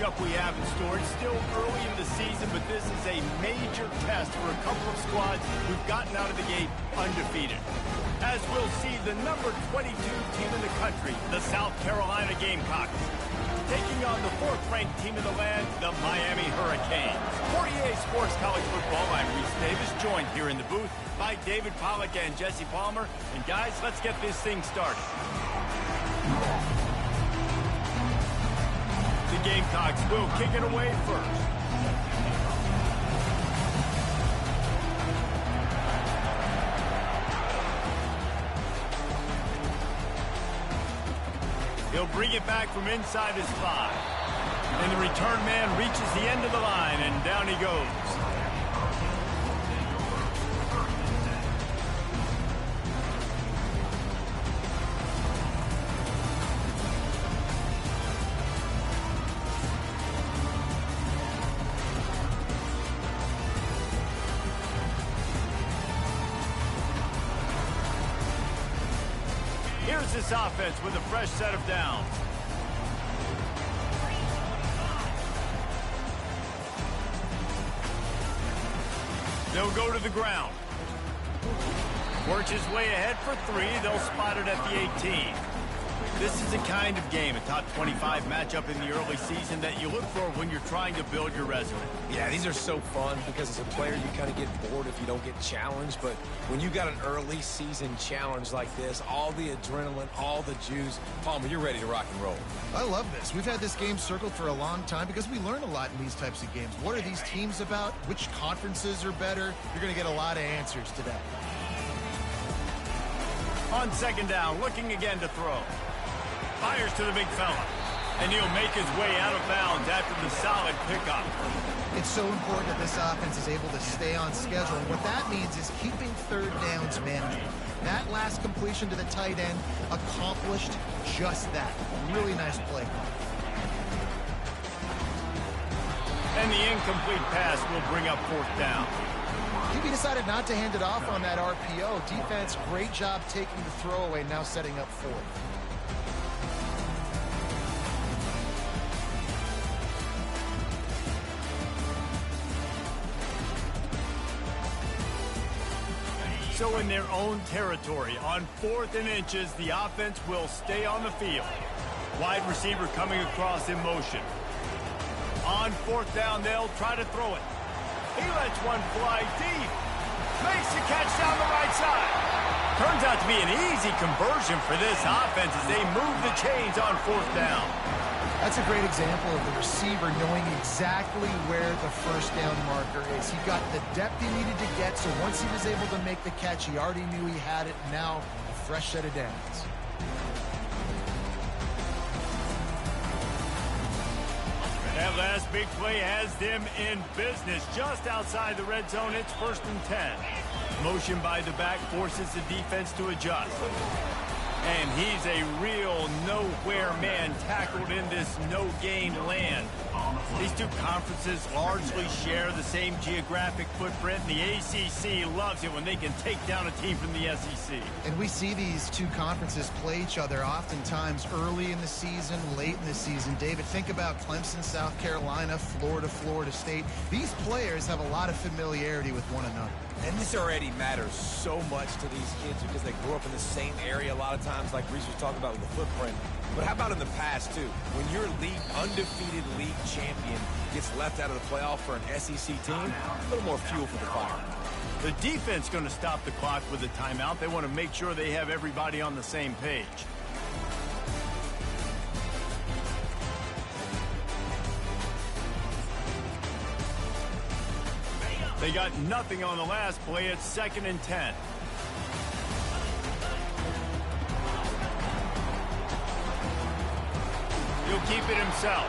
matchup we have in store. It's still early in the season, but this is a major test for a couple of squads who've gotten out of the gate undefeated. As we'll see, the number 22 team in the country, the South Carolina Gamecocks, taking on the 4th-ranked team in the land, the Miami Hurricanes. For EA Sports College Football, I'm Reese Davis, joined here in the booth by David Pollack and Jesse Palmer. And guys, let's get this thing started. The Gamecocks will kick it away first. He'll bring it back from inside his 5. And the return man reaches the end of the line, and down he goes. Here's this offense with a fresh set of downs. They'll go to the ground. Works his way ahead for 3. They'll spot it at the 18. This is the kind of game, a top 25 matchup in the early season, that you look for when you're trying to build your resume. Yeah, these are so fun because as a player, you kind of get bored if you don't get challenged. But when you got an early season challenge like this, all the adrenaline, all the juice, Palmer, you're ready to rock and roll. I love this. We've had this game circled for a long time because we learn a lot in these types of games. What are these teams about? Which conferences are better? You're going to get a lot of answers today. On 2nd down, looking again to throw. Fires to the big fella, and he'll make his way out of bounds after the solid pickup. It's so important that this offense is able to stay on schedule, and what that means is keeping 3rd downs manageable. That last completion to the tight end accomplished just that. Really nice play. And the incomplete pass will bring up 4th down. QB decided not to hand it off on that RPO. Defense, great job taking the throwaway, now setting up 4th. So in their own territory, on 4th and inches, the offense will stay on the field. Wide receiver coming across in motion. On 4th down, they'll try to throw it. He lets one fly deep. Makes the catch down the right side. Turns out to be an easy conversion for this offense as they move the chains on 4th down. That's a great example of the receiver knowing exactly where the 1st down marker is. He got the depth he needed to get, so once he was able to make the catch, he already knew he had it. Now, a fresh set of downs. That last big play has them in business just outside the red zone. It's 1st and 10. Motion by the back forces the defense to adjust. And he's a real nowhere man tackled in this no-gain land. These two conferences largely share the same geographic footprint, and the ACC loves it when they can take down a team from the SEC. And we see these two conferences play each other oftentimes early in the season, late in the season. David, think about Clemson, South Carolina, Florida, Florida State. These players have a lot of familiarity with one another. And this already matters so much to these kids because they grew up in the same area a lot of times, like Reese was talking about with the footprint. But how about in the past, too? When your undefeated league champion gets left out of the playoff for an SEC team, a little more fuel for the fire. The defense going to stop the clock with a timeout. They want to make sure they have everybody on the same page. They got nothing on the last play. It's 2nd and 10. He'll keep it himself.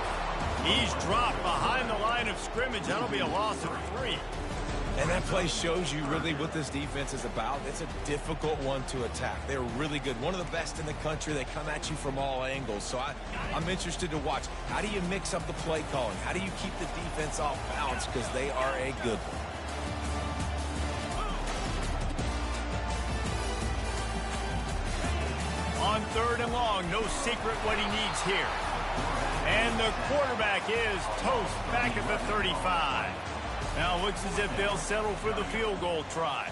He's dropped behind the line of scrimmage. That'll be a loss of 3. And that play shows you really what this defense is about. It's a difficult one to attack. They're really good. One of the best in the country. They come at you from all angles. So I'm interested to watch. How do you mix up the play calling? How do you keep the defense off balance? Because they are a good one. On 3rd and long, no secret what he needs here. And the quarterback is toast back at the 35. Now it looks as if they'll settle for the field goal try.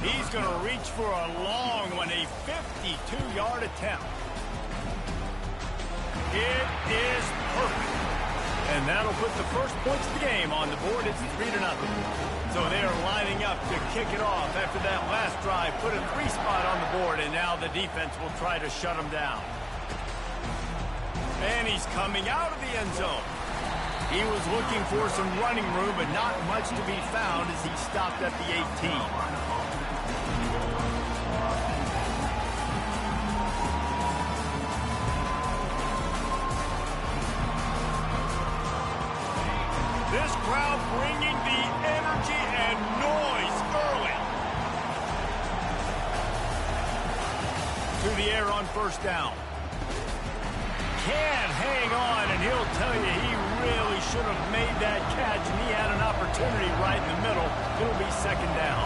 He's going to reach for a long one, a 52-yard attempt. It is perfect. And that'll put the first points of the game on the board. It's 3-0. So they are lining up to kick it off after that last drive. Put a 3-spot on the board, and now the defense will try to shut them down. And he's coming out of the end zone. He was looking for some running room, but not much to be found as he stopped at the 18. This crowd bringing the energy and noise early. Through the air on first down. Can't hang on, and he'll tell you he really should have made that catch, and he had an opportunity right in the middle. It'll be second down.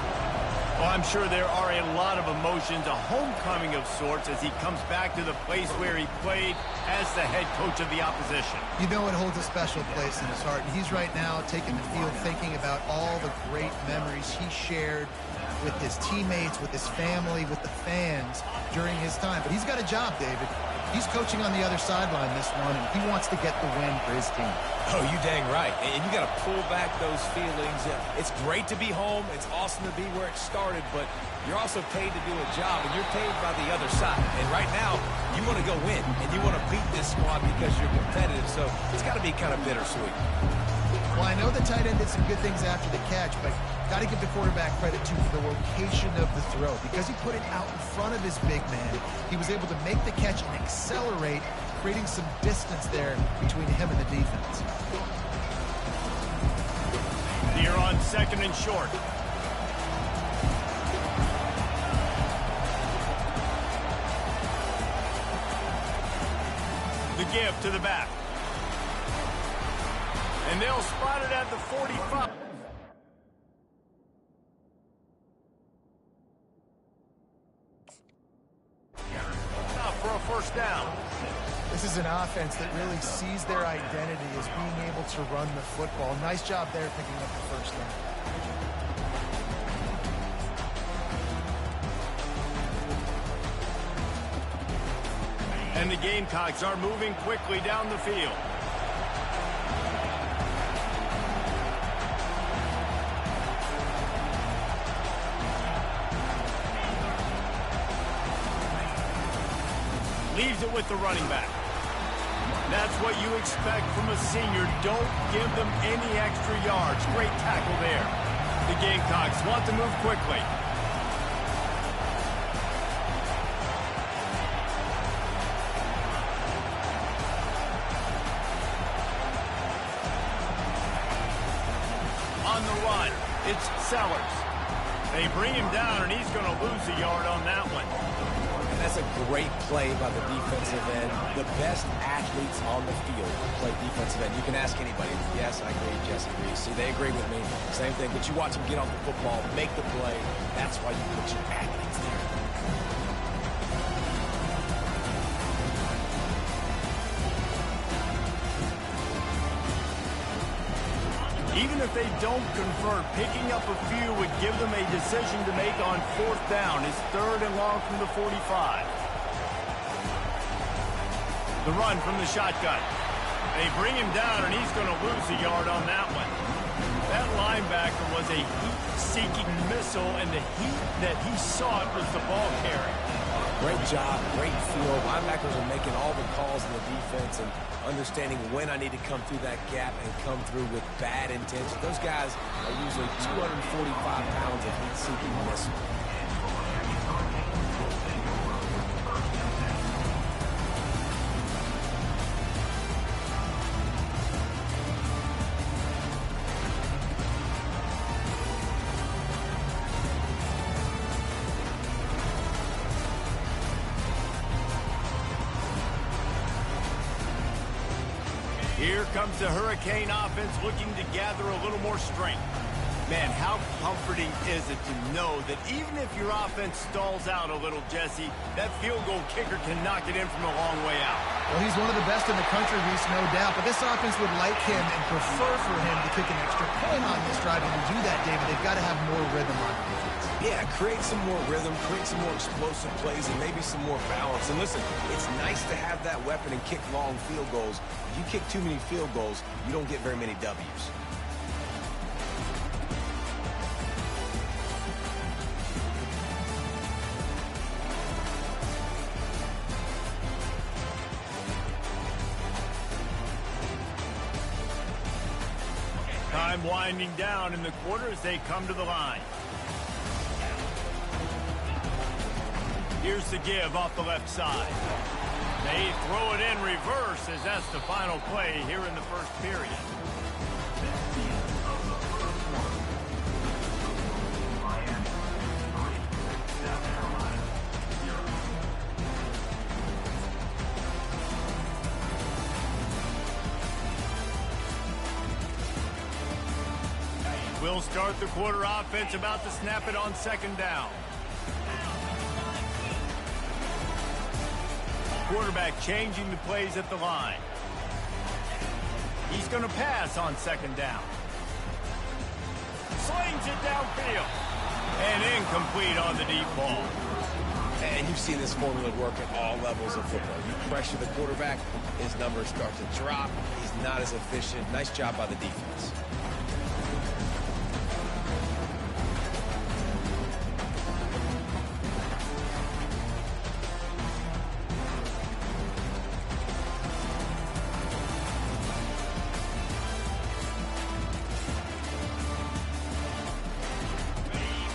Well, I'm sure there are a lot of emotions, a homecoming of sorts, as he comes back to the place where he played as the head coach of the opposition. You know it holds a special place in his heart, and he's right now taking the field thinking about all the great memories he shared with his teammates, with his family, with the fans during his time. But he's got a job, David. He's coaching on the other sideline this one, and he wants to get the win for his team. Oh, you dang right. And you got to pull back those feelings. It's great to be home. It's awesome to be where it started, but you're also paid to do a job, and you're paid by the other side. And right now, you want to go win, and you want to beat this squad because you're competitive, so it's got to be kind of bittersweet. Well, I know the tight end did some good things after the catch, but got to give the quarterback credit, too, for the location of the throw. Because he put it out in front of his big man, he was able to make the catch and accelerate, creating some distance there between him and the defense. Here on second and short. The give to the back. And they'll spot it at the 45. Now for a first down. This is an offense that really sees their identity as being able to run the football. Nice job there picking up the first down. And the Gamecocks are moving quickly down the field. Leaves it with the running back. That's what you expect from a senior. Don't give them any extra yards. Great tackle there. The Gamecocks want to move quickly. On the run, it's Sellers. They bring him down, and he's going to lose a yard on that one. And that's a great play by the defensive end. The best athletes on the field play defensive end. You can ask anybody. Yes, I agree. Jess agrees. See, they agree with me. Same thing. But you watch them get off the football, make the play. That's why you put your athletes there. Even if they don't convert, picking up a few would give them a decision to make on fourth down. It's third and long from the 45. The run from the shotgun. They bring him down, and he's going to lose a yard on that one. That linebacker was a heat-seeking missile, and the heat that he sought was the ball carry. Great job, great feel. Linebackers are making all the calls in the defense and understanding when I need to come through that gap and come through with bad intentions. Those guys are usually 245 pounds of heat-seeking missile. Here comes the Hurricane offense looking to gather a little more strength. Man, how comforting is it to know that even if your offense stalls out a little, Jesse, that field goal kicker can knock it in from a long way out. Well, he's one of the best in the country, Reese, no doubt. But this offense would like him and prefer for him to kick an extra point on this drive. And to do that, David, they've got to have more rhythm on defense. Yeah, create some more rhythm, create some more explosive plays, and maybe some more balance. And listen, it's nice to have that weapon and kick long field goals. If you kick too many field goals, you don't get very many W's. Time winding down in the quarter as they come to the line. Here's the give off the left side. They throw it in reverse as that's the final play here in the first period. We'll start the quarter offense about to snap it on second down. Quarterback changing the plays at the line. He's going to pass on second down. Slings it downfield. And incomplete on the deep ball. And you've seen this formula work at all levels of football. You pressure the quarterback, his numbers start to drop. He's not as efficient. Nice job by the defense.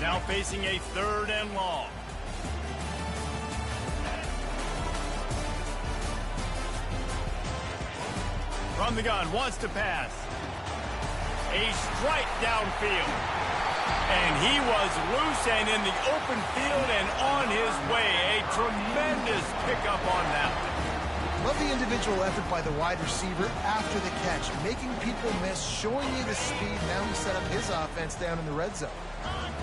Now facing a 3rd and long. From the gun, wants to pass. A strike downfield. And he was loose and in the open field and on his way. A tremendous pickup on that one. Love the individual effort by the wide receiver after the catch, making people miss, showing you the speed. Now he set up his offense down in the red zone.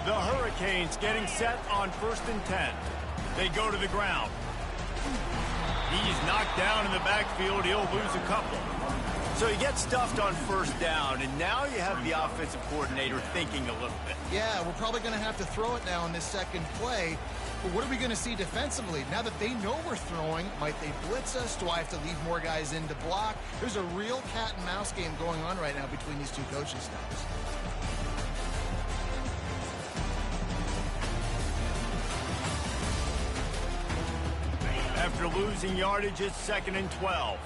The Hurricanes getting set on 1st and 10. They go to the ground. He's knocked down in the backfield. He'll lose a couple. So he gets stuffed on 1st down, and now you have the offensive coordinator thinking a little bit. Yeah, we're probably going to have to throw it now in this second play. But what are we going to see defensively? Now that they know we're throwing, might they blitz us? Do I have to leave more guys in to block? There's a real cat and mouse game going on right now between these two coaching staffs. After losing yardage, it's 2nd and 12.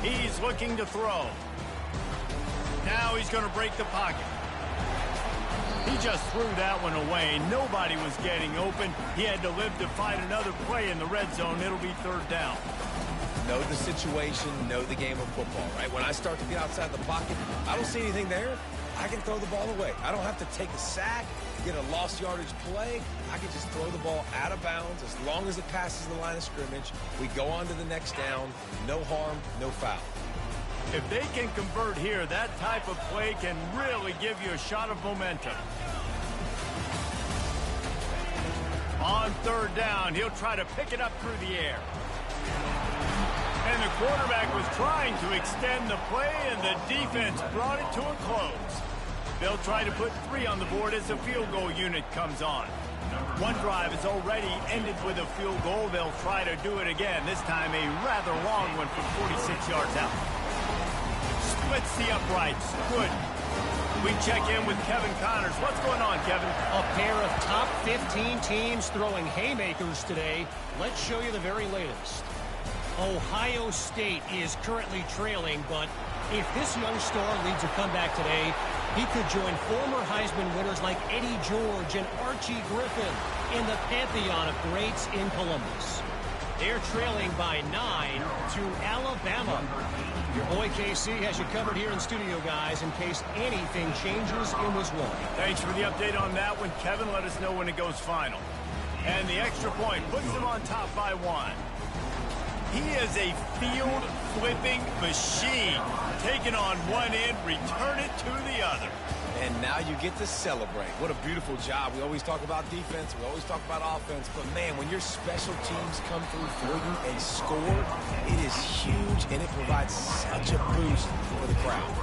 He's looking to throw. Now he's going to break the pocket. He just threw that one away. Nobody was getting open. He had to live to fight another play in the red zone. It'll be 3rd down. Know the situation, know the game of football, right? When I start to get outside the pocket, I don't see anything there. I can throw the ball away. I don't have to take a sack, get a lost yardage play. I can just throw the ball out of bounds as long as it passes the line of scrimmage. We go on to the next down. No harm, no foul. If they can convert here, that type of play can really give you a shot of momentum. On 3rd down, he'll try to pick it up through the air. And the quarterback was trying to extend the play, and the defense brought it to a close. They'll try to put 3 on the board as the field goal unit comes on. One drive has already ended with a field goal. They'll try to do it again, this time a rather long one from 46 yards out. Splits the uprights. Good. We check in with Kevin Connors. What's going on, Kevin? A pair of top 15 teams throwing haymakers today. Let's show you the very latest. Ohio State is currently trailing, but if this young star leads a comeback today, he could join former Heisman winners like Eddie George and Archie Griffin in the pantheon of greats in Columbus. They're trailing by 9 to Alabama. Your boy KC has you covered here in studio, guys, in case anything changes in this one. Thanks for the update on that one, Kevin. Let us know when it goes final. And the extra point puts them on top by 1. He is a field-flipping machine. Taking on one end, return it to the other. And now you get to celebrate. What a beautiful job. We always talk about defense. We always talk about offense. But, man, when your special teams come through for you and score, it is huge, and it provides such a boost for the crowd.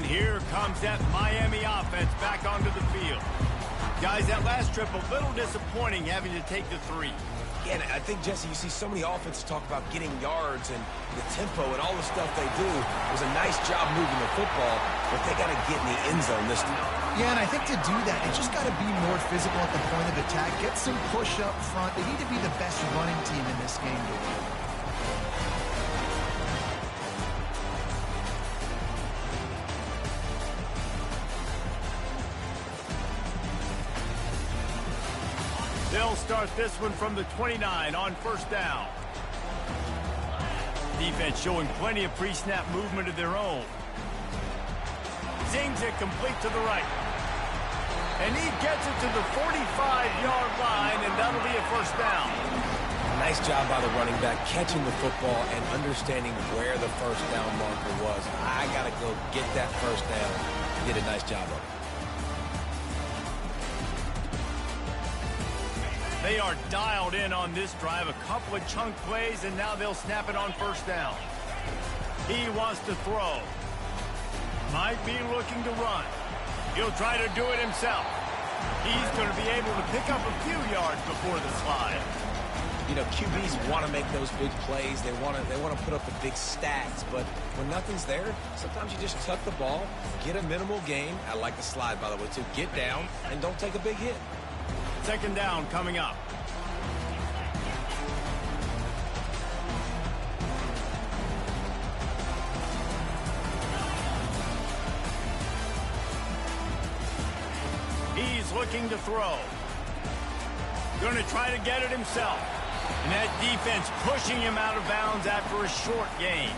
Here comes that Miami offense back onto the field. Guys, that last trip a little disappointing having to take the 3. Yeah, and I think, Jesse, you see so many offenses talk about getting yards and the tempo and all the stuff they do. It was a nice job moving the football, but they got to get in the end zone this time. Yeah, and I think to do that, it just got to be more physical at the point of attack. Get some push up front. They need to be the best running team in this game. They'll start this one from the 29 on first down. Defense showing plenty of pre-snap movement of their own. Zings it complete to the right. And he gets it to the 45-yard line, and that'll be a first down. Nice job by the running back catching the football and understanding where the first down marker was. I got to go get that first down. He did a nice job of it. They are dialed in on this drive. A couple of chunk plays, and now they'll snap it on first down. He wants to throw. Might be looking to run. He'll try to do it himself. He's going to be able to pick up a few yards before the slide. You know, QBs want to make those big plays. They want to put up the big stats. But when nothing's there, sometimes you just tuck the ball, get a minimal gain. I like the slide, by the way, too. Get down and don't take a big hit. Second down coming up. He's looking to throw. Going to try to get it himself. And that defense pushing him out of bounds after a short gain.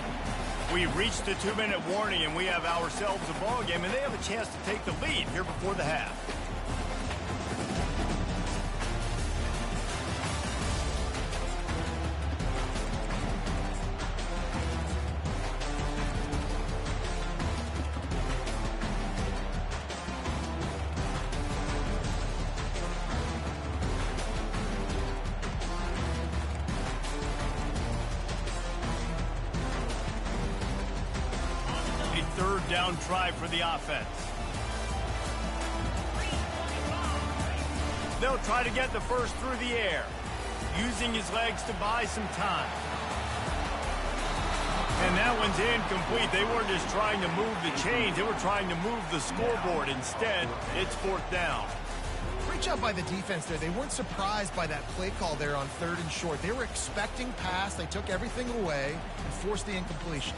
We've reached the 2-minute warning, and we have ourselves a ball game, and they have a chance to take the lead here before the half. Third down try for the offense. They'll try to get the first through the air, using his legs to buy some time. And that one's incomplete. They weren't just trying to move the chains. They were trying to move the scoreboard. Instead, it's fourth down. Great job by the defense there. They weren't surprised by that play call there on 3rd and short. They were expecting pass. They took everything away and forced the incompletion.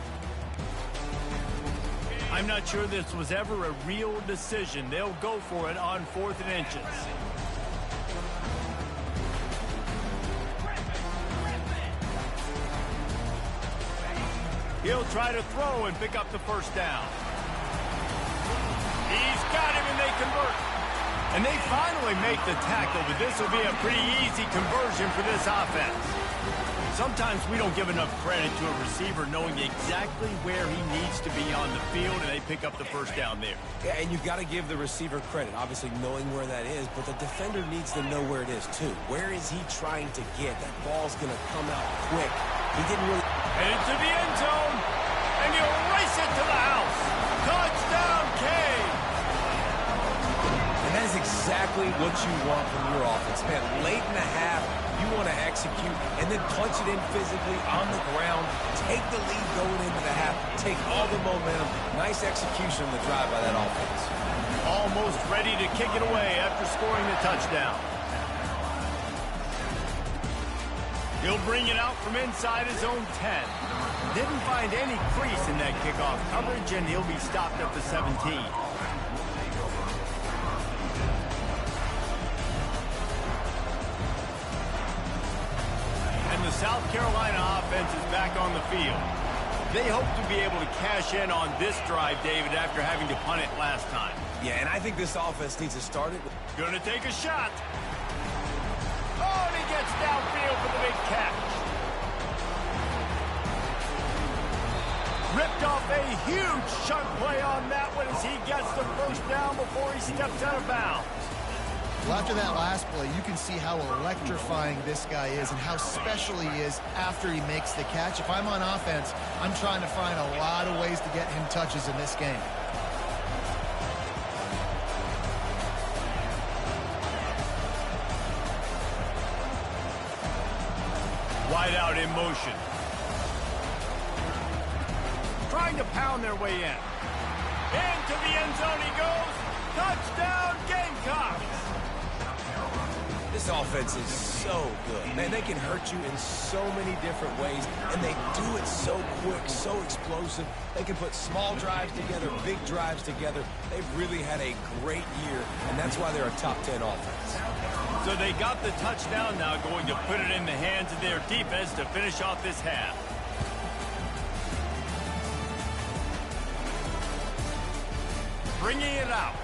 I'm not sure this was ever a real decision. They'll go for it on 4th and inches. He'll try to throw and pick up the first down. He's got him, and they convert. And they finally make the tackle, but this will be a pretty easy conversion for this offense. Sometimes we don't give enough credit to a receiver knowing exactly where he needs to be on the field, and they pick up the first down there. Yeah, and you've got to give the receiver credit, obviously knowing where that is, but the defender needs to know where it is, too. Where is he trying to get? That ball's going to come out quick. He didn't really... And into the end zone, and he'll race it to the house. Touchdown, Kay! And that is exactly what you want from your offense. Man, late in the half, you want to execute and then punch it in physically on the ground, take the lead going into the half, take all the momentum. Nice execution on the drive by that offense. Almost ready to kick it away after scoring the touchdown. He'll bring it out from inside his own 10. Didn't find any crease in that kickoff coverage, and he'll be stopped at the 17. South Carolina offense is back on the field. They hope to be able to cash in on this drive, David, after having to punt it last time. Yeah, and I think this offense needs to start it. Gonna take a shot. Oh, and he gets downfield for the big catch. Ripped off a huge chunk play on that one as he gets the first down before he steps out of bounds. Well, after that last play, you can see how electrifying this guy is and how special he is after he makes the catch. If I'm on offense, I'm trying to find a lot of ways to get him touches in this game. Wide out in motion. Trying to pound their way in. Into the end zone he goes. Touchdown, Gamecocks! This offense is so good. Man, they can hurt you in so many different ways, and they do it so quick, so explosive. They can put small drives together, big drives together. They've really had a great year, and that's why they're a top 10 offense. So they got the touchdown, now going to put it in the hands of their defense to finish off this half. Bringing it out.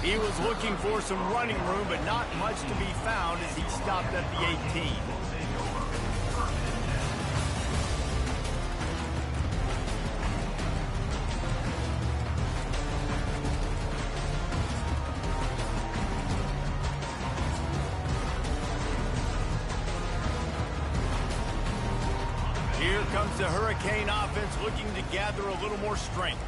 He was looking for some running room, but not much to be found as he stopped at the 18. Here comes the Hurricane offense looking to gather a little more strength.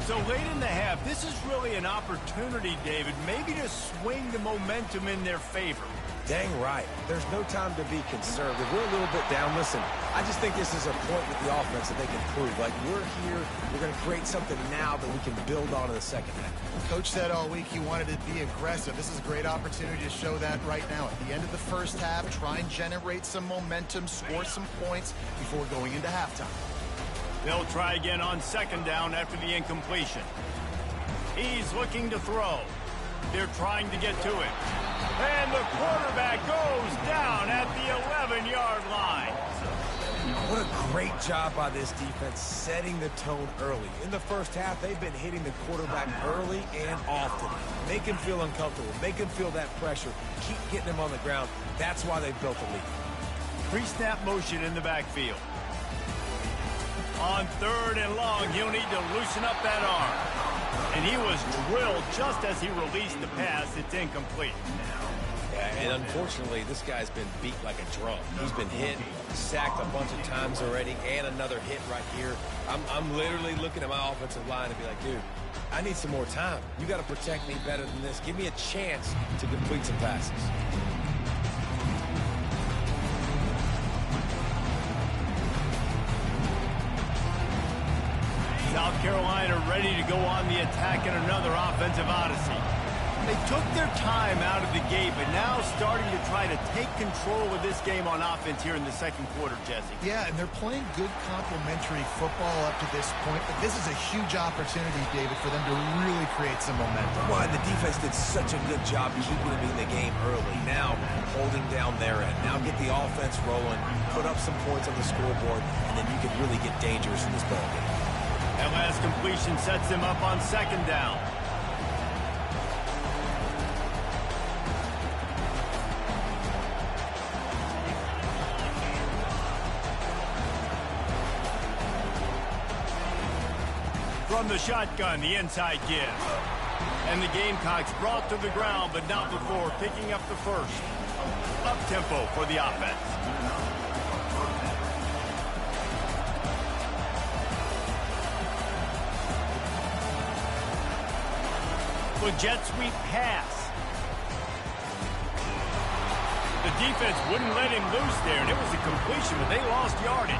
So late in the half, this is really an opportunity, David, maybe to swing the momentum in their favor. Dang right. There's no time to be conservative. We're a little bit down. Listen, I just think this is a point with the offense that they can prove. Like, we're here, we're going to create something now that we can build on in the second half. Coach said all week he wanted to be aggressive. This is a great opportunity to show that right now. At the end of the first half, try and generate some momentum, score some points before going into halftime. They'll try again on second down after the incompletion. He's looking to throw. They're trying to get to it. And the quarterback goes down at the 11-yard line. What a great job by this defense setting the tone early. In the first half, they've been hitting the quarterback early and often. Make him feel uncomfortable. Make him feel that pressure. Keep getting him on the ground. That's why they've built the lead. Pre-snap motion in the backfield. On third and long, he'll need to loosen up that arm. And he was drilled just as he released the pass. It's incomplete. Yeah, and unfortunately, this guy's been beat like a drum. He's been hit, sacked a bunch of times already, and another hit right here. I'm literally looking at my offensive line and be like, dude, I need some more time. You got to protect me better than this. Give me a chance to complete some passes. South Carolina ready to go on the attack in another offensive odyssey. They took their time out of the gate, but now starting to try to take control of this game on offense here in the second quarter, Jesse. Yeah, and they're playing good complementary football up to this point, but this is a huge opportunity, David, for them to really create some momentum. Well, and the defense did such a good job keeping them in the game early. Now, holding down their end. Now get the offense rolling, put up some points on the scoreboard, and then you can really get dangerous in this ballgame. That last completion sets them up on second down. From the shotgun, the inside give. And the Gamecocks brought to the ground, but not before picking up the first. Up-tempo for the offense. With jet sweep pass. The defense wouldn't let him loose there, and it was a completion, but they lost yardage.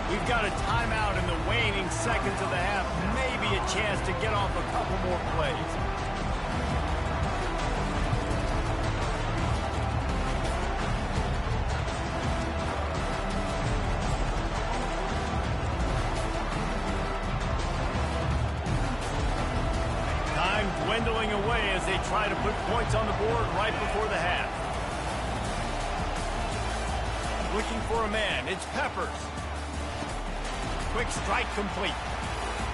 We've got a timeout in the waning seconds of the half. Maybe a chance to get off a couple more plays. Time dwindling away as they try to put points on the board right before the half. Looking for a man. It's Peppers. Quick strike complete.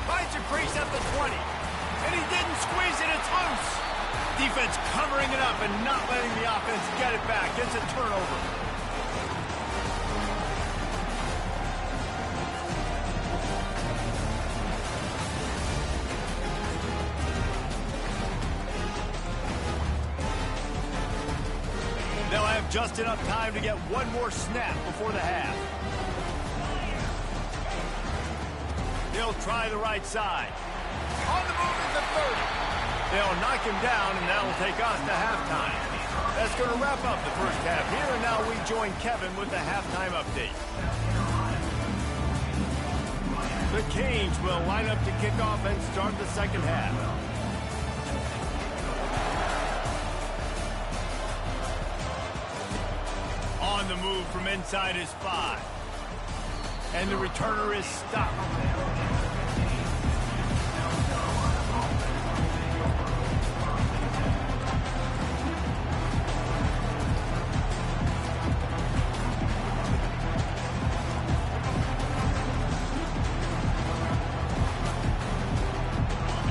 Finds a crease at the 20. And he didn't squeeze it. It's loose. Defense covering it up and not letting the offense get it back. It's a turnover. They'll have just enough time to get one more snap before the half. They'll try the right side. On the move at the 30. They'll knock him down, and that'll take us to halftime. That's going to wrap up the first half here, and now we join Kevin with the halftime update. The Canes will line up to kick off and start the second half. On the move from inside his 5. And the returner is stopped.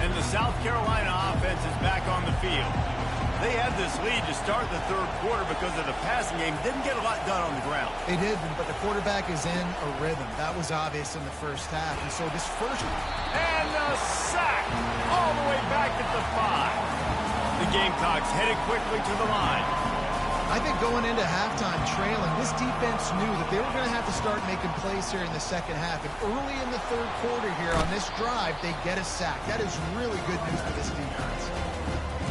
And the South Carolina offense is back on the field. They had this lead to start the third quarter because of the passing game. Didn't get a lot done on the ground. They did, but the quarterback is in a rhythm. That was obvious in the first half. And so this first... And a sack all the way back at the 5. The Gamecocks headed quickly to the line. I think going into halftime trailing, this defense knew that they were going to have to start making plays here in the second half. And early in the third quarter here on this drive, they get a sack. That is really good news for this defense.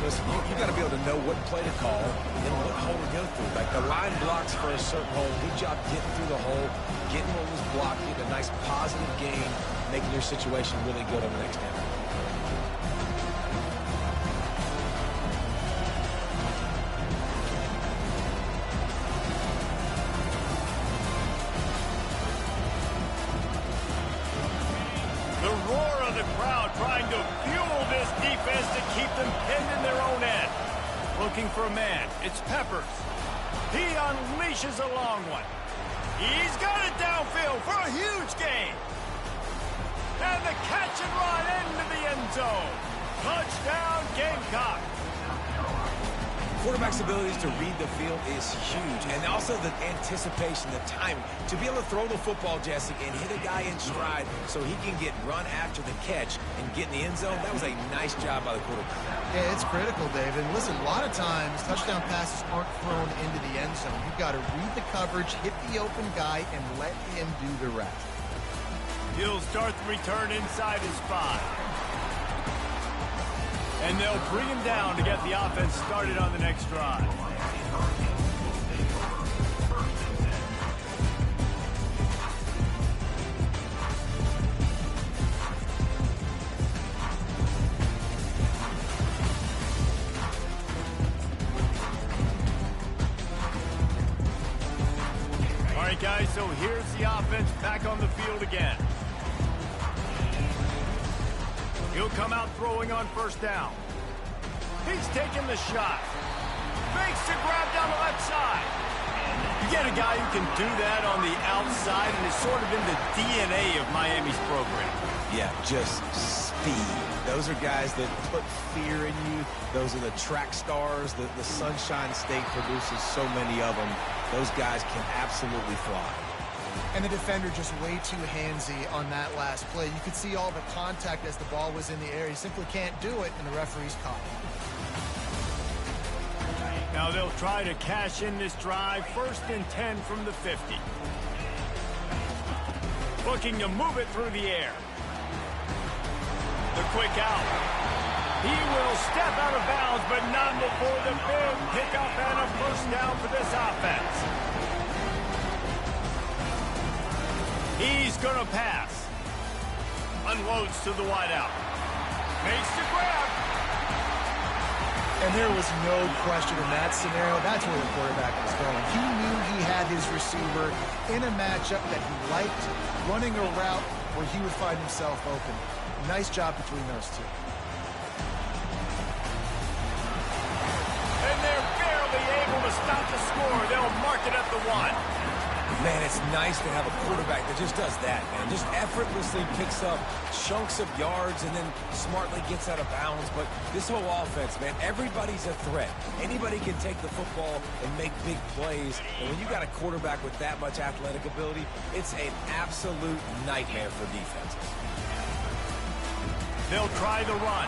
Listen, you got to be able to know what play to call and then what hole to go through. Like the line blocks for a certain hole. Good job getting through the hole, getting what was blocked, getting a nice positive gain, making your situation really good on the next down. The roar of the crowd trying to fuel this defense to keep them pinned in their own end. Looking for a man. It's Peppers. He unleashes a long one. He's got it downfield for a huge gain. And the catch and run into the end zone. Touchdown, Gamecock. Quarterback's abilities to read the field is huge, and also the anticipation, the timing. To be able to throw the football, Jesse, and hit a guy in stride so he can get run after the catch and get in the end zone, that was a nice job by the quarterback. Yeah, it's critical, David. And listen, a lot of times touchdown passes aren't thrown into the end zone. You've got to read the coverage, hit the open guy, and let him do the rest. He'll start the return inside his 5. And they'll bring him down to get the offense started on the next drive. All right, guys, so here's the offense back on the field again. He'll come out throwing on first down. He's taking the shot. Makes the grab down the left side. You get a guy who can do that on the outside, and it's sort of in the DNA of Miami's program. Yeah, just speed. Those are guys that put fear in you. Those are the track stars. The Sunshine State produces so many of them. Those guys can absolutely fly. And the defender just way too handsy on that last play. You could see all the contact as the ball was in the air. He simply can't do it, and the referee's caught him. Now they'll try to cash in this drive. 1st and 10 from the 50. Looking to move it through the air. The quick out. He will step out of bounds, but not before the big pickup and a first down for this offense. He's going to pass. Unloads to the wideout. Makes the grab. And there was no question in that scenario. That's where the quarterback was going. He knew he had his receiver in a matchup that he liked, running a route where he would find himself open. Nice job between those two. And they're barely able to stop the score. They'll mark it at the 1. Man, it's nice to have a quarterback that just does that, man. Just effortlessly picks up chunks of yards and then smartly gets out of bounds. But this whole offense, man, everybody's a threat. Anybody can take the football and make big plays. And when you got a quarterback with that much athletic ability, it's an absolute nightmare for defenses. They'll try the run.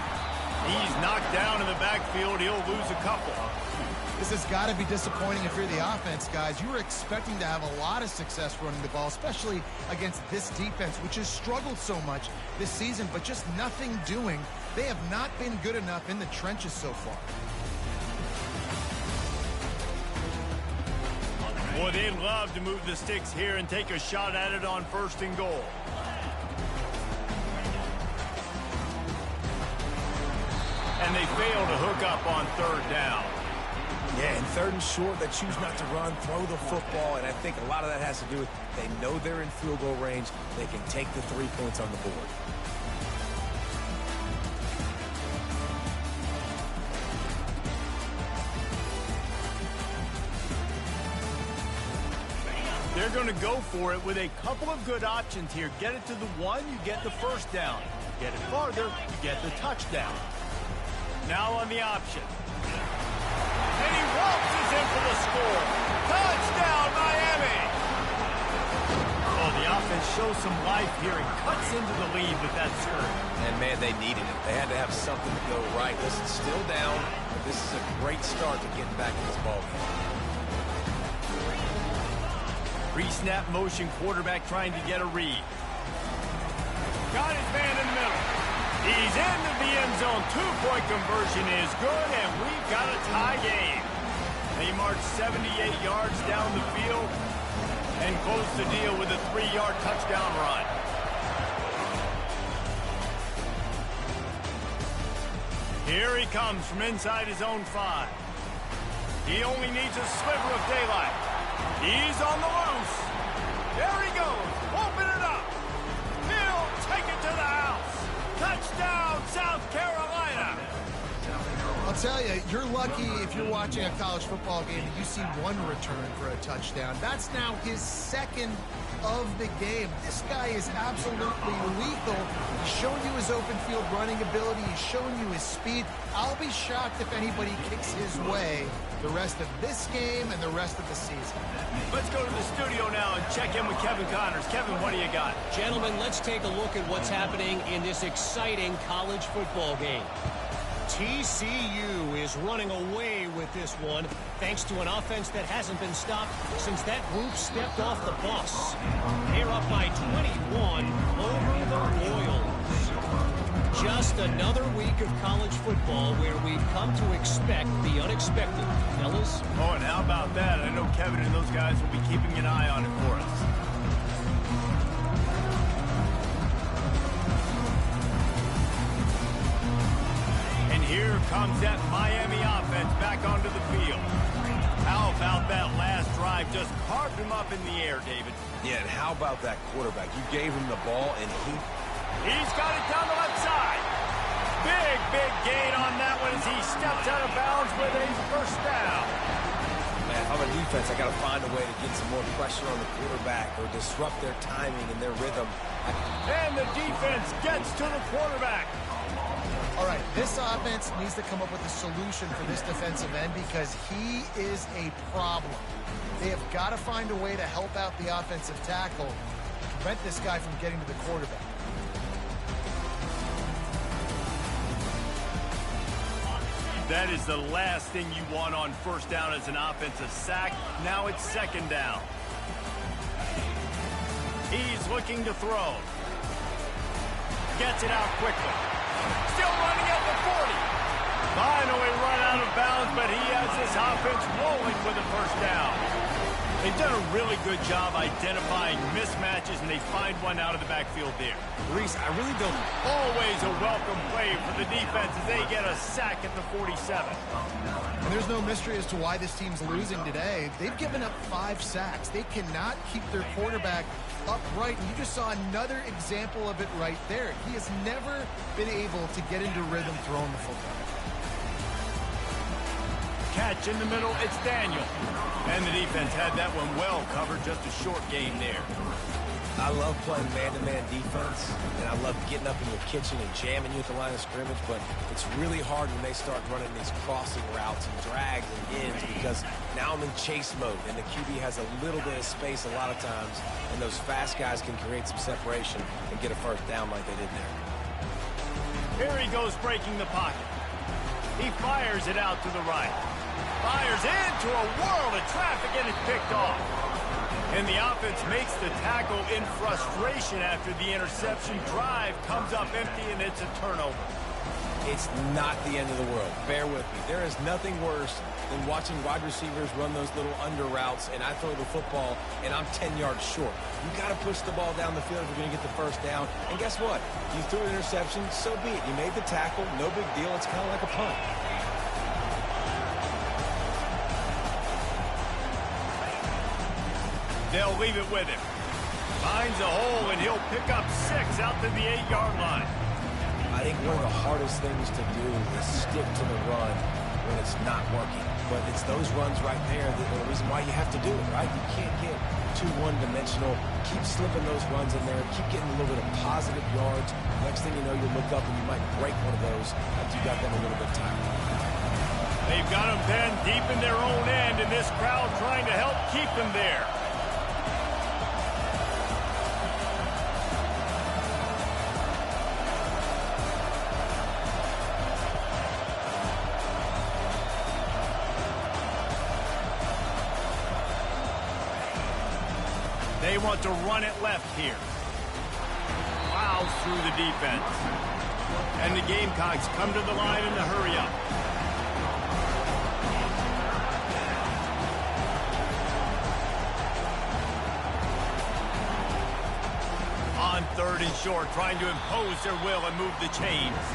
He's knocked down in the backfield. He'll lose a couple. This has got to be disappointing if you're the offense, guys. You were expecting to have a lot of success running the ball, especially against this defense, which has struggled so much this season, but just nothing doing. They have not been good enough in the trenches so far. Boy, they'd love to move the sticks here and take a shot at it on 1st and goal. And they fail to hook up on 3rd down. Yeah, and 3rd and short, they choose not to run, throw the football, and I think a lot of that has to do with they know they're in field goal range. They can take the 3 points on the board. They're going to go for it with a couple of good options here. Get it to the 1, you get the 1st down. Get it farther, you get the touchdown. Now on the option. And he waltzes in for the score. Touchdown, Miami! Oh, the offense shows some life here and cuts into the lead with that skirt. And, man, they needed it. They had to have something to go right. Listen, still down, but this is a great start to getting back in this ballgame. Pre-snap motion quarterback trying to get a read. Got his man in the middle. He's into the end zone. 2-point conversion is good, and we've got a tie game. They march 78 yards down the field and close the deal with a 3-yard touchdown run. Here he comes from inside his own 5. He only needs a sliver of daylight. He's on the loose. There he goes. Open it up. He'll take it to the house. Touchdown, South Carolina. I'll tell you, you're lucky if you're watching a college football game and you see one return for a touchdown. That's now his 2nd of the game. This guy is absolutely lethal. He's shown you his open field running ability. He's shown you his speed. I'll be shocked if anybody kicks his way the rest of this game and the rest of the season. Let's go to the studio now and check in with Kevin Connors. Kevin, what do you got? Gentlemen, let's take a look at what's happening in this exciting college football game. TCU is running away with this one thanks to an offense that hasn't been stopped since that group stepped off the bus. They're up by 21 over the Royals. Just another week of college football where we've come to expect the unexpected. Fellas? Oh, and how about that? I know Kevin and those guys will be keeping an eye on it for us. And here comes that Miami offense back onto the field. How about that last drive? Just carved him up in the air, David. Yeah, and how about that quarterback? You gave him the ball, and He's got it down the left side. Big gain on that one as he steps out of bounds with a 1st down. Man, on the defense, I got to find a way to get some more pressure on the quarterback or disrupt their timing and their rhythm. And the defense gets to the quarterback. All right, this offense needs to come up with a solution for this defensive end because he is a problem. They have got to find a way to help out the offensive tackle and prevent this guy from getting to the quarterback. That is the last thing you want on 1st down as an offensive sack. Now it's 2nd down. He's looking to throw. Gets it out quickly. Still running at the 40. Finally run out of bounds, but he has this offense rolling with a 1st down. They've done a really good job identifying mismatches, and they find one out of the backfield there. Reese, I really don't... Always a welcome play for the defense as they get a sack at the 47. And there's no mystery as to why this team's losing today. They've given up 5 sacks. They cannot keep their quarterback upright. And you just saw another example of it right there. He has never been able to get into rhythm throwing the football. catch in the middle. It's Daniel. And the defense had that one well covered. Just a short game there. I love playing man-to-man defense, and I love getting up in your kitchen and jamming you at the line of scrimmage, but it's really hard when they start running these crossing routes and drags and ends because now I'm in chase mode, and the QB has a little bit of space a lot of times, and those fast guys can create some separation and get a first down like they did there. Here he goes breaking the pocket. He fires it out to the right. Fires into a world of traffic, and it's picked off. And the offense makes the tackle in frustration after the interception. Drive comes up empty, and it's a turnover. It's not the end of the world. Bear with me. There is nothing worse than watching wide receivers run those little under routes, and I throw the football, and I'm 10 yards short. You got to push the ball down the field if you're going to get the first down. And guess what? You threw an interception, so be it. You made the tackle. No big deal. It's kind of like a punt. They'll leave it with him. Finds a hole, and he'll pick up 6 out to the 8-yard line. I think one of the hardest things to do is stick to the run when it's not working. But it's those runs right there that are the reason why you have to do it, right? You can't get too one-dimensional. Keep slipping those runs in there. Keep getting a little bit of positive yards. Next thing you know, you look up and you might break one of those after you got them a little bit tired. They've got them pinned deep in their own end, and this crowd trying to help keep them there. They want to run it left here. Plows through the defense. And the Gamecocks come to the line in the hurry-up. On 3rd and short, trying to impose their will and move the chains.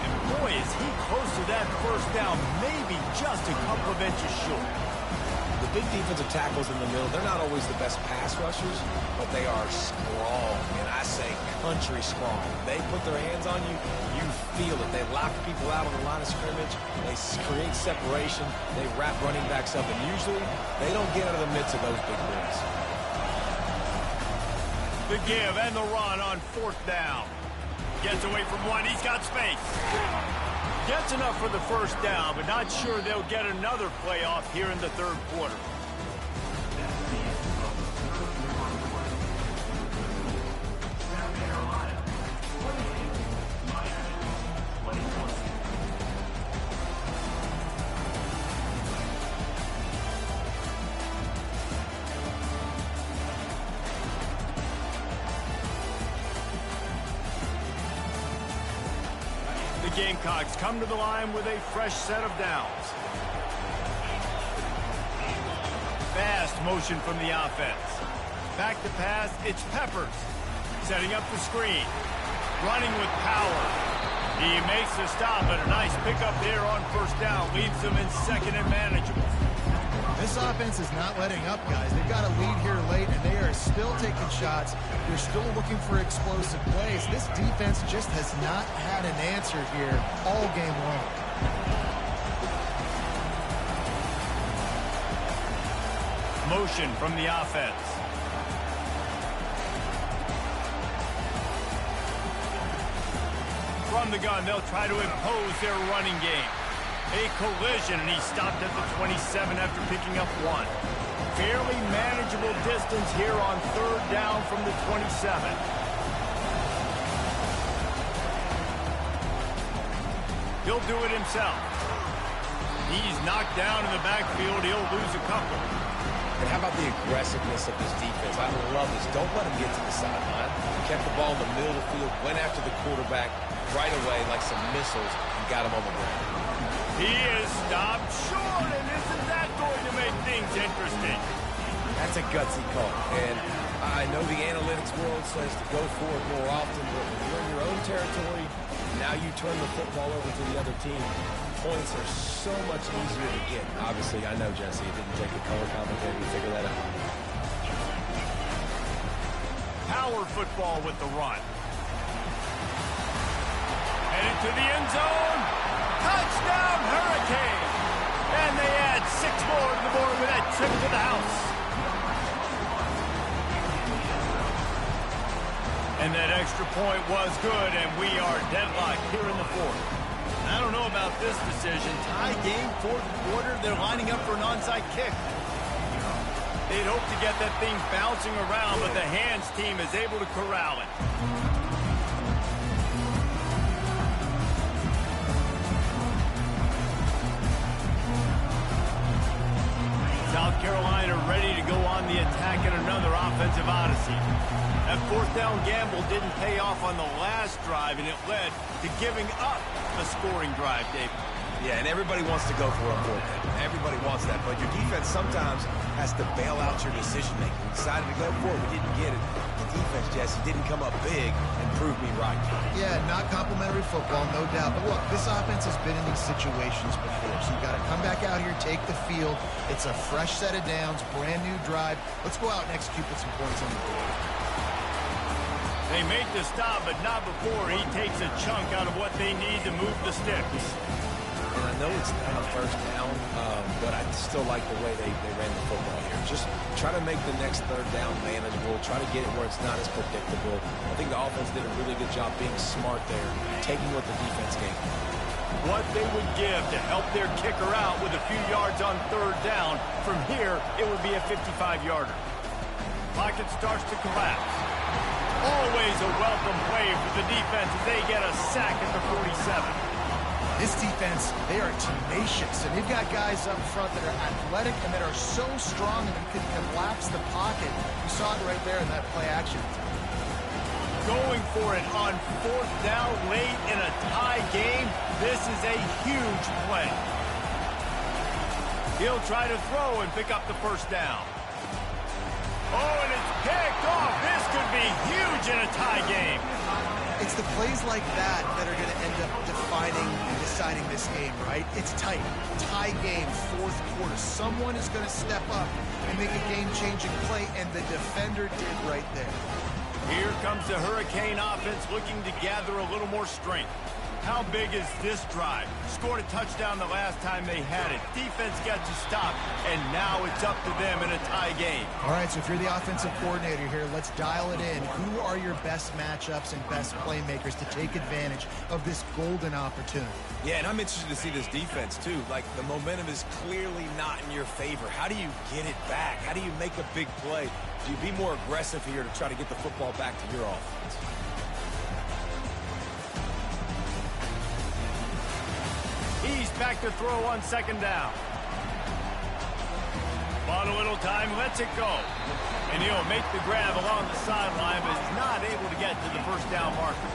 And boy, is he close to that first down, maybe just a couple of inches short. The big defensive tackles in the middle, they're not always the best pass rushers, but they are strong, and I say country strong. They put their hands on you, you feel it. They lock people out on the line of scrimmage. They create separation. They wrap running backs up, and usually they don't get out of the midst of those big boys. The give and the run on 4th down. Gets away from one. He's got space. Gets enough for the first down, but not sure they'll get another play off here in the 3rd quarter. Gamecocks come to the line with a fresh set of downs. Fast motion from the offense. Back to pass, it's Peppers. Setting up the screen. Running with power. He makes the stop, and a nice pickup there on 1st down. Leaves them in 2nd and manageable. This offense is not letting up, guys. They've got a lead here late, and they are still taking shots. They're still looking for explosive plays. This defense just has not had an answer here all game long. Motion from the offense. From the gun, they'll try to impose their running game. A collision, and he stopped at the 27 after picking up 1. Fairly manageable distance here on 3rd down from the 27. He'll do it himself. He's knocked down in the backfield. He'll lose a couple. And how about the aggressiveness of this defense? I love this. Don't let him get to the sideline. Kept the ball in the middle of the field, went after the quarterback right away like some missiles, and got him on the ground. He is stopped short, and isn't that going to make things interesting? That's a gutsy call. And I know the analytics world says to go for it more often, but when you're in your own territory, now you turn the football over to the other team. Points are so much easier to get. Obviously, I know, Jesse, it didn't take a color commentator to figure that out. Power football with the run. Headed to the end zone. Touchdown, Hurricane! And they add takes him to the house. And that extra point was good, and we are deadlocked here in the fourth. I don't know about this decision. Tie game, fourth quarter. They're lining up for an onside kick. They'd hope to get that thing bouncing around, but the hands team is able to corral it. South Carolina ready to go on the attack in another offensive odyssey. That fourth down gamble didn't pay off on the last drive, and it led to giving up a scoring drive, David. Yeah, and everybody wants to go for a fourth down. Everybody wants that, but your defense sometimes has to bail out your decision-making. We decided to go for it. We didn't get it. The defense, Jesse, didn't come up big and prove me right. Yeah, not complimentary football, no doubt. But look, this offense has been in these situations before, so you got to come back out here, take the field. It's a fresh set of downs, brand new drive. Let's go out and execute with some points on the board. They make the stop, but not before he takes a chunk out of what they need to move the sticks. And I know it's not a first down, but I still like the way they ran the football here. Just try to make the next third down manageable. Try to get it where it's not as predictable. I think the offense did a really good job being smart there, taking what the defense gave. What they would give to help their kicker out with a few yards on third down. From here, it would be a 55-yarder. Pocket starts to collapse. Always a welcome play for the defense as they get a sack at the 47. This defense, they are tenacious, and they've got guys up front that are athletic and that are so strong that they can collapse the pocket. You saw it right there in that play action. Going for it on fourth down late in a tie game. This is a huge play. He'll try to throw and pick up the first down. Oh, and it's picked off. This could be huge in a tie game. It's the plays like that that are going to end up defining and deciding this game, right? It's tight. Tie game, fourth quarter. Someone is going to step up and make a game-changing play, and the defender did right there. Here comes the Hurricane offense looking to gather a little more strength. How big is this drive? Scored a touchdown the last time they had it. Defense got to stop, and now it's up to them in a tie game. All right, so if you're the offensive coordinator here, let's dial it in. Who are your best matchups and best playmakers to take advantage of this golden opportunity? Yeah, and I'm interested to see this defense, too. Like, the momentum is clearly not in your favor. How do you get it back? How do you make a big play? Do you be more aggressive here to try to get the football back to your offense? He's back to throw on second down. Bought a little time, lets it go. And he'll make the grab along the sideline, but is not able to get to the first down marker.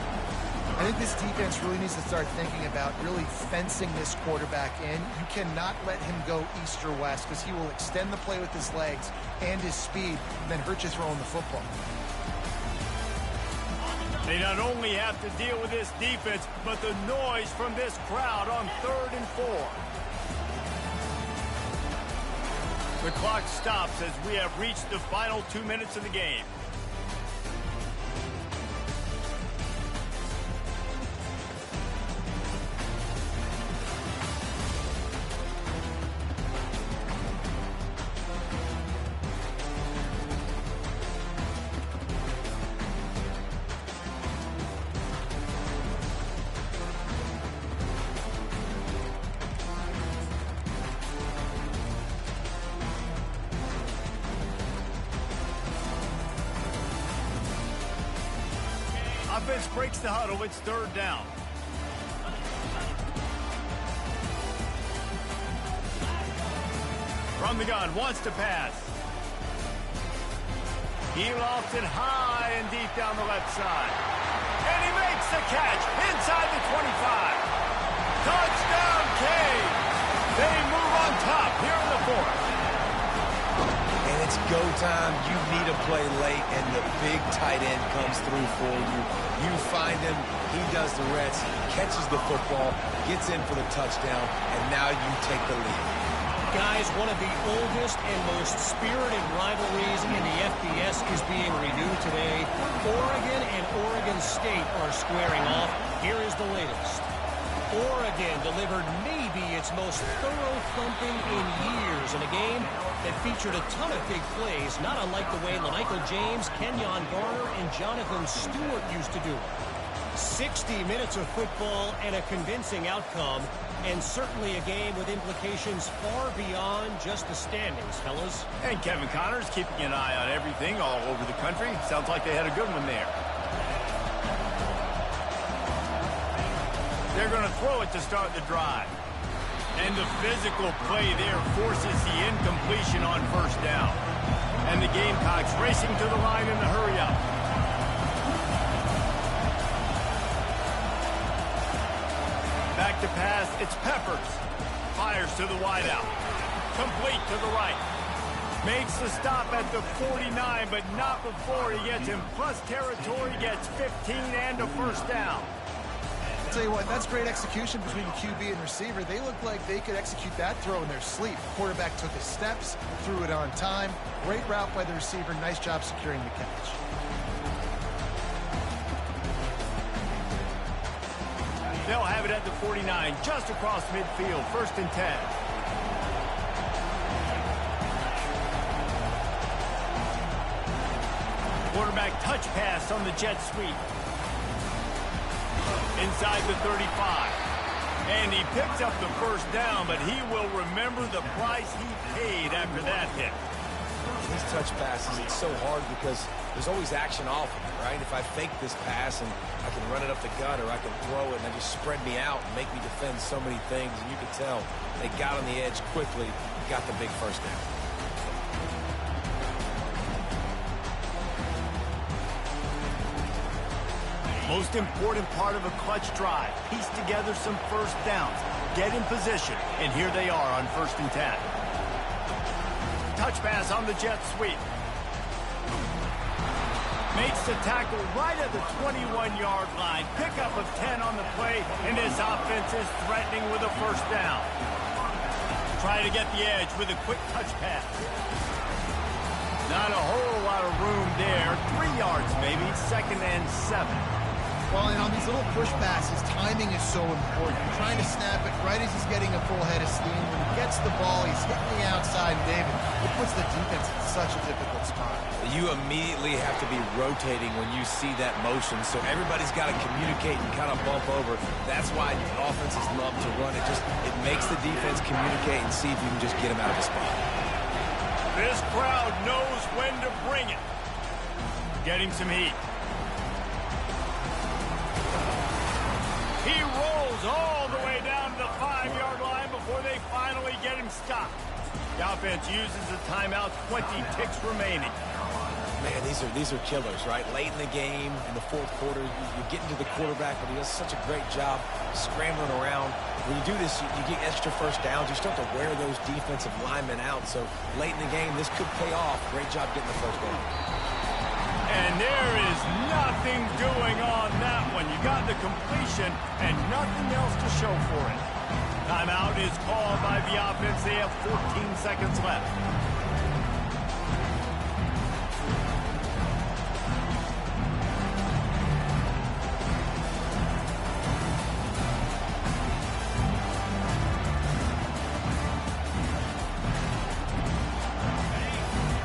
I think this defense really needs to start thinking about really fencing this quarterback in. You cannot let him go east or west because he will extend the play with his legs and his speed and then hurt you throwing the football. They not only have to deal with this defense, but the noise from this crowd on 3rd and 4. The clock stops as we have reached the final 2 minutes of the game. Offense breaks the huddle. It's 3rd down. From the gun, wants to pass. He lofts it high and deep down the left side. And he makes the catch inside the 25. Touchdown, Cade. They move on top here in the 4th. And it's go time. You need a play late, and the big tight end comes through for you. You find him, he does the rest, catches the football, gets in for the touchdown, and now you take the lead. Guys, one of the oldest and most spirited rivalries in the FBS is being renewed today. Oregon and Oregon State are squaring off. Here is the latest. Oregon delivered maybe its most thorough thumping in years players in a game that featured a ton of big plays, not unlike the way Michael James, Kenyon Garner, and Jonathan Stewart used to do it. 60 minutes of football and a convincing outcome, and certainly a game with implications far beyond just the standings, fellas. And Kevin Connor's keeping an eye on everything all over the country. Sounds like they had a good one there. They're going to throw it to start the drive. And the physical play there forces the incompletion on first down. And the Gamecocks racing to the line in the hurry-up. Back to pass, it's Peppers. Fires to the wideout. Complete to the right. Makes the stop at the 49, but not before he gets in plus territory, gets 15 and a first down. I'll tell you what, that's great execution between QB and receiver. They look like they could execute that throw in their sleep. Quarterback took his steps, threw it on time. Great route by the receiver. Nice job securing the catch. They'll have it at the 49, just across midfield, 1st and 10. Quarterback touch pass on the jet sweep. Inside the 35. And he picks up the first down, but he will remember the price he paid after that hit. These touch passes, it's so hard because there's always action off of it, right? If I fake this pass and I can run it up the gut or I can throw it and they just spread me out and make me defend so many things, and you can tell they got on the edge quickly, got the big first down. Most important part of a clutch drive. Piece together some first downs. Get in position. And here they are on 1st and 10. Touch pass on the jet sweep. Makes the tackle right at the 21-yard line. Pickup of 10 on the play. And this offense is threatening with a first down. Try to get the edge with a quick touch pass. Not a whole lot of room there. 3 yards maybe. 2nd and 7. Well, and on these little push passes, timing is so important. You're trying to snap it right as he's getting a full head of steam. When he gets the ball, he's hitting the outside, David. It puts the defense in such a difficult spot. You immediately have to be rotating when you see that motion, so everybody's got to communicate and kind of bump over. That's why offenses love to run it. It makes the defense communicate and see if you can just get him out of the spot. This crowd knows when to bring it. Getting some heat. He rolls all the way down to the 5-yard line before they finally get him stopped. The offense uses a timeout, 20 ticks remaining. Man, these are killers, right? Late in the game, in the 4th quarter, you get into the quarterback, but he does such a great job scrambling around. When you do this, you get extra first downs. You start to wear those defensive linemen out. So late in the game, this could pay off. Great job getting the first down. And there is nothing doing on that one. You got the completion and nothing else to show for it. Timeout is called by the offense. They have 14 seconds left.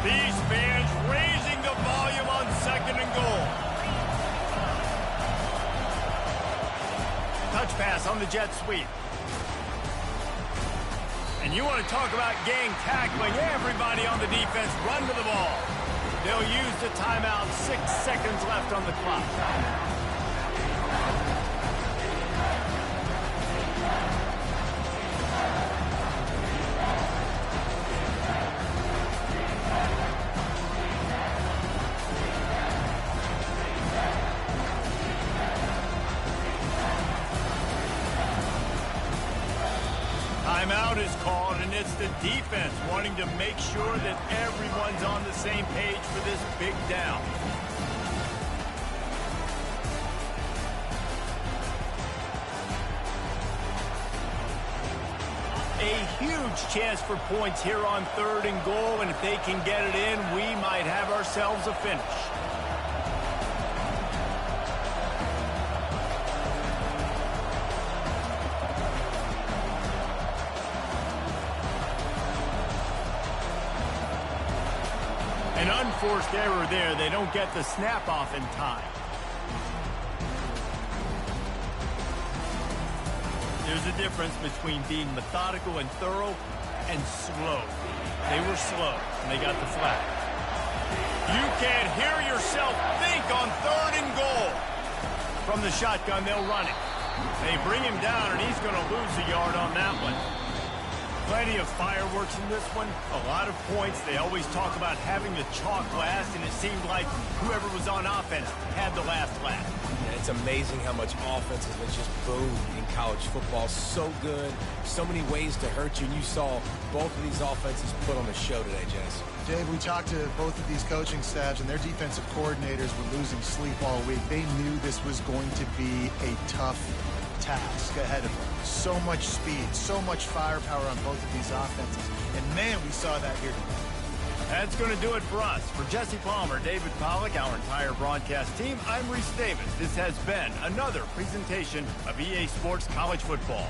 These fans raising the volume on 2nd and goal. Touch pass on the jet sweep. And you want to talk about gang tackling. Everybody on the defense run to the ball. They'll use the timeout. 6 seconds left on the clock. Timeout is called, and it's the defense wanting to make sure that everyone's on the same page for this big down. A huge chance for points here on 3rd and goal, and if they can get it in, we might have ourselves a finish. An unforced error there. They don't get the snap off in time. There's a difference between being methodical and thorough and slow. They were slow, and they got the flag. You can't hear yourself think on 3rd and goal. From the shotgun, they'll run it. They bring him down, and he's going to lose a yard on that one. Plenty of fireworks in this one. A lot of points. They always talk about having the chalk last, and it seemed like whoever was on offense had the last laugh. Yeah, it's amazing how much offense has been just boomed in college football. So good. So many ways to hurt you. And you saw both of these offenses put on a show today, Jess. Dave, we talked to both of these coaching staffs, and their defensive coordinators were losing sleep all week. They knew this was going to be a tough task ahead of them. So much speed, so much firepower on both of these offenses. And, man, we saw that here today. That's going to do it for us. For Jesse Palmer, David Pollack, our entire broadcast team, I'm Reese Davis. This has been another presentation of EA Sports College Football.